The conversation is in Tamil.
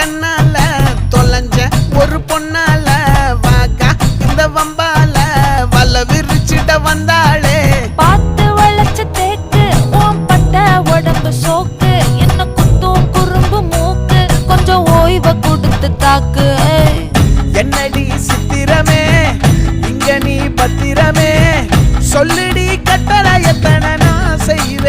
என்னால தொலைஞ்ச ஒரு பொண்ணால வாக்கா இந்த வம்பால வல விரிச்சிட வந்தாளே. பார்த்து வளைச்ச தேக்கு ஓம் பட்ட உடம்பு சோக்கு என்ன குத்தும் குறும்பு மூக்கு கொஞ்சம் ஓய்வை கொடுத்து தாக்கு. என்னடி சித்திரமே இங்க நீ பத்திரமே சொல்லுடி கட்டளை எத்தனை நான் செய்வேன்.